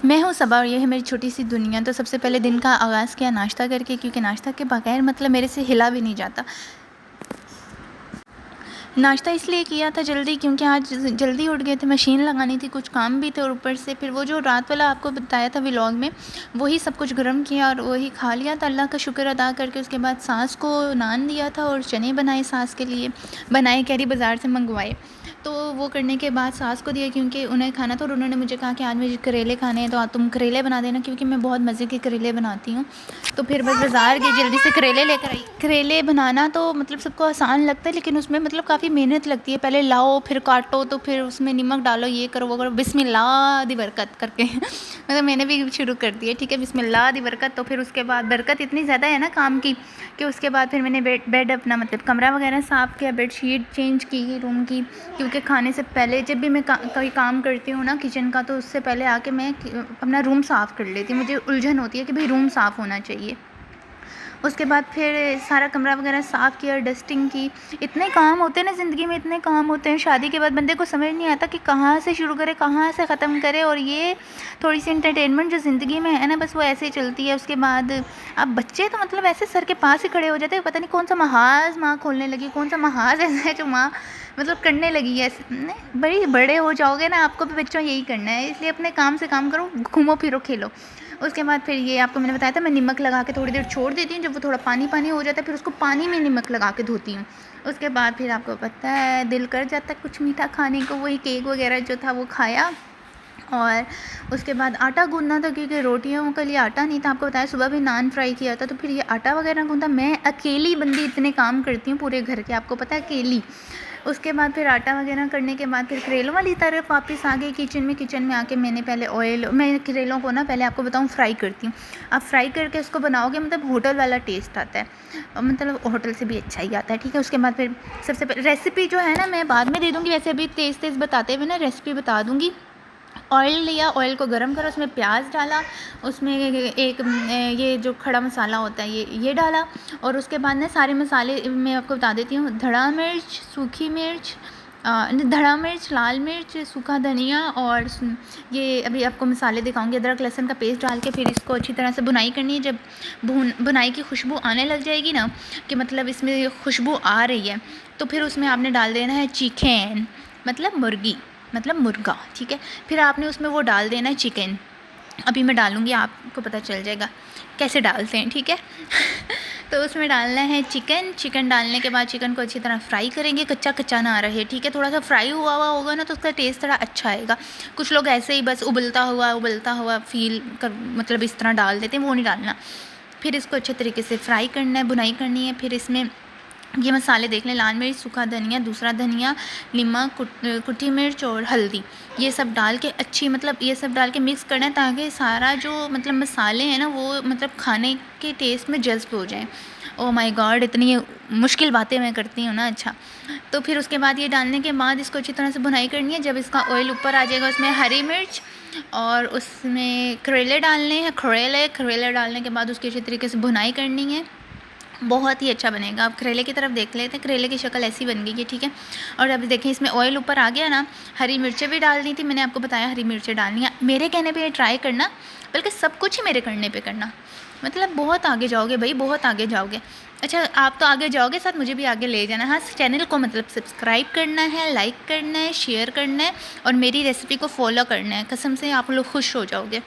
मैं हूँ सबा और ये है मेरी छोटी सी दुनिया। तो सबसे पहले दिन का आगाज़ किया नाश्ता करके, क्योंकि नाश्ता के बगैर मतलब मेरे से हिला भी नहीं जाता। नाश्ता इसलिए किया था जल्दी, क्योंकि आज जल्दी उठ गए थे, मशीन लगानी थी, कुछ काम भी थे और ऊपर से फिर वो जो रात वाला आपको बताया था व्लॉग में, वही सब कुछ गर्म किया और वही खा लिया था अल्लाह का शुक्र अदा करके। उसके बाद सास को नान दिया था और चने बनाए सास के लिए, बनाए कह रही बाज़ार से मंगवाए। तो वो करने के बाद सास को दिया क्योंकि उन्हें खाना था और उन्होंने मुझे कहा कि आज मुझे करेले खाने हैं, तो तुम करेले बना देना, क्योंकि मैं बहुत मज़े के करेले बनाती हूँ। तो फिर बस बाज़ार गई, जल्दी से करेले लेकर आई। करेले बनाना तो मतलब सबको आसान लगता है, लेकिन उसमें मतलब काफ़ी मेहनत लगती है। पहले लाओ, फिर काटो, तो फिर उसमें नमक डालो, ये करो वो करो, बिस्मिल्लाह दी बरकत करके मतलब मैंने भी शुरू कर दिया, ठीक है, बिस्मिल्लाह दी बरकत। तो फिर उसके बाद बरकत इतनी ज़्यादा है ना काम की, कि उसके बाद फिर मैंने बेड अपना मतलब कमरा वगैरह साफ़ किया, बेडशीट चेंज की रूम की, क्योंकि खाने से पहले जब भी मैं कोई काम करती हूँ ना किचन का, तो उससे पहले आके मैं अपना रूम साफ़ कर लेती हूँ। मुझे उलझन होती है कि भाई रूम साफ़ होना चाहिए। उसके बाद फिर सारा कमरा वगैरह साफ़ किया, डस्टिंग की। इतने काम होते हैं ना ज़िंदगी में, इतने काम होते हैं। शादी के बाद बंदे को समझ नहीं आता कि कहाँ से शुरू करे, कहाँ से ख़त्म करे। और ये थोड़ी सी इंटरटेनमेंट जो ज़िंदगी में है ना, बस वो ऐसे ही चलती है। उसके बाद अब बच्चे तो मतलब ऐसे सर के पास ही खड़े हो जाते हैं, पता नहीं कौन सा महाज माँ खोलने लगी, कौन सा महाज ऐसा है जो माँ मतलब करने लगी है। बड़ी बड़े हो जाओगे ना, आपको भी बच्चों यही करना है, इसलिए अपने काम से काम करो, घूमो फिरो खेलो। उसके बाद फिर ये आपको मैंने बताया था, मैं नमक लगा के थोड़ी देर छोड़ देती हूँ। जब वो थोड़ा पानी पानी हो जाता है, फिर उसको पानी में नमक लगा के धोती हूँ। उसके बाद फिर आपको पता है दिल कर जाता है कुछ मीठा खाने को, वही केक वगैरह जो था वो खाया। और उसके बाद आटा गूँधना था, क्योंकि रोटियों के लिए आटा नहीं था। आपको बताया सुबह भी नान फ्राई किया था, तो फिर ये आटा वगैरह गूँधा। मैं अकेली बंदी इतने काम करती हूँ पूरे घर के, आपको पता है, अकेली। उसके बाद फिर आटा वगैरह करने के बाद फिर करेलों वाली तरफ वापस आ गई किचन में आके मैंने पहले मैं करेलों को ना पहले आपको बताऊँ फ्राई करती हूँ। आप फ्राई करके उसको बनाओगे मतलब होटल वाला टेस्ट आता है, मतलब होटल से भी अच्छा ही आता है, ठीक है। उसके बाद फिर सबसे पहले रेसिपी जो है ना मैं बाद में दे दूँगी, वैसे अभी तेज़ बताते हुए ना रेसिपी बता दूँगी। ऑयल लिया, ऑयल को गरम करा, उसमें प्याज डाला, उसमें एक ये जो खड़ा मसाला होता है ये डाला। और उसके बाद ना सारे मसाले मैं आपको बता देती हूँ। धड़ा मिर्च, सूखी मिर्च, धड़ा मिर्च, लाल मिर्च, सूखा धनिया, और ये अभी आपको मसाले दिखाऊंगी। अदरक लहसुन का पेस्ट डाल के फिर इसको अच्छी तरह से भुनाई करनी है। जब भुनाई की खुशबू आने लग जाएगी ना, कि मतलब इसमें खुशबू आ रही है, तो फिर उसमें आपने डाल देना है चिकन, मतलब मुर्गी, मतलब मुर्गा, ठीक है। फिर आपने उसमें वो डाल देना है चिकन। अभी मैं डालूँगी, आपको पता चल जाएगा कैसे डालते हैं, ठीक है तो उसमें डालना है चिकन डालने के बाद चिकन को अच्छी तरह फ्राई करेंगे, कच्चा कच्चा ना रहे, ठीक है। थोड़ा सा फ्राई हुआ होगा ना, तो उसका टेस्ट थोड़ा अच्छा आएगा। कुछ लोग ऐसे ही बस उबलता हुआ फील कर मतलब इस तरह डाल देते हैं, वो नहीं डालना। फिर इसको अच्छे तरीके से फ्राई करना है, भुनाई करनी है। फिर इसमें ये मसाले देख लें, लाल मिर्च, सूखा धनिया, दूसरा धनिया, नमक, कुटी मिर्च और हल्दी, ये सब डाल के अच्छी मतलब ये सब डाल के मिक्स करना है, ताकि सारा जो मतलब मसाले हैं ना वो मतलब खाने के टेस्ट में जज्ब हो जाए। ओह माय गॉड, इतनी मुश्किल बातें मैं करती हूँ ना। अच्छा, तो फिर उसके बाद ये डालने के बाद इसको अच्छी तरह से भुनाई करनी है। जब इसका ऑयल ऊपर आ जाएगा, उसमें हरी मिर्च और उसमें करेले डालने हैं। करेले डालने के बाद उसकी अच्छी तरीके से भुनाई करनी है। बहुत ही अच्छा बनेगा। आप करेले की तरफ देख लेते हैं, करेले की शक्ल ऐसी बन गई है, ठीक है। और अब देखें इसमें ऑयल ऊपर आ गया ना, हरी मिर्चें भी डालनी थी, मैंने आपको बताया हरी मिर्चें डालनी है। मेरे कहने पे ये ट्राई करना, बल्कि सब कुछ ही मेरे करने पे करना, मतलब बहुत आगे जाओगे भाई, बहुत आगे जाओगे। अच्छा, आप तो आगे जाओगे, साथ मुझे भी आगे ले जाना। हाँ, चैनल को मतलब सब्सक्राइब करना है, लाइक करना है, शेयर करना है और मेरी रेसिपी को फॉलो करना है। कसम से आप लोग खुश हो जाओगे।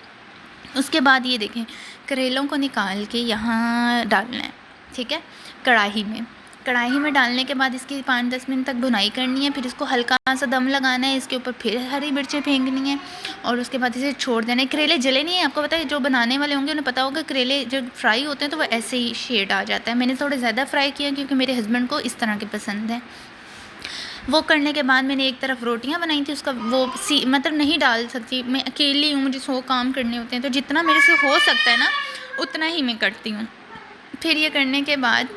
उसके बाद ये देखें, करेलों को निकाल के यहाँ डालना है, ठीक है, कढ़ाई में डालने के बाद इसकी 5-10 मिनट तक भुनाई करनी है। फिर इसको हल्का सा दम लगाना है, इसके ऊपर फिर हरी मिर्चें फेंकनी है और उसके बाद इसे छोड़ देना है। करेले जले नहीं है, आपको पता है, जो बनाने वाले होंगे उन्हें पता होगा करेले जब फ्राई होते हैं तो वो ऐसे ही शेड आ जाता है। मैंने थोड़े ज़्यादा फ्राई किया क्योंकि मेरे हस्बैंड को इस तरह के पसंद है। वो करने के बाद मैंने एक तरफ रोटियां बनाई थी, उसका वो मतलब नहीं डाल सकती, मैं अकेली हूँ, मुझे 100 काम करने होते हैं, तो जितना मेरे से हो सकता है ना उतना ही मैं करती हूँ। फिर ये करने के बाद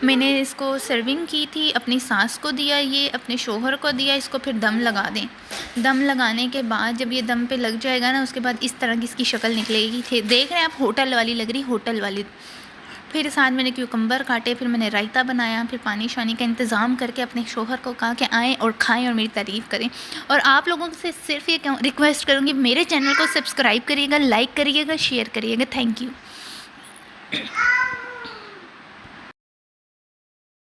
मैंने इसको सर्विंग की थी, अपनी सास को दिया, ये अपने शोहर को दिया। इसको फिर दम लगा दें। दम लगाने के बाद जब ये दम पे लग जाएगा ना, उसके बाद इस तरह की इसकी शक्ल निकलेगी। देख रहे हैं आप, होटल वाली लग रही, होटल वाली। फिर साथ मैंने क्यूकम्बर काटे, फिर मैंने रायता बनाया, फिर पानी शानी का इंतज़ाम करके अपने शोहर को कहा कि आएँ और खाएँ और मेरी तारीफ़ करें। और आप लोगों से सिर्फ़ ये रिक्वेस्ट करूँगी, मेरे चैनल को सब्सक्राइब करिएगा, लाइक करिएगा, शेयर करिएगा। Thank you.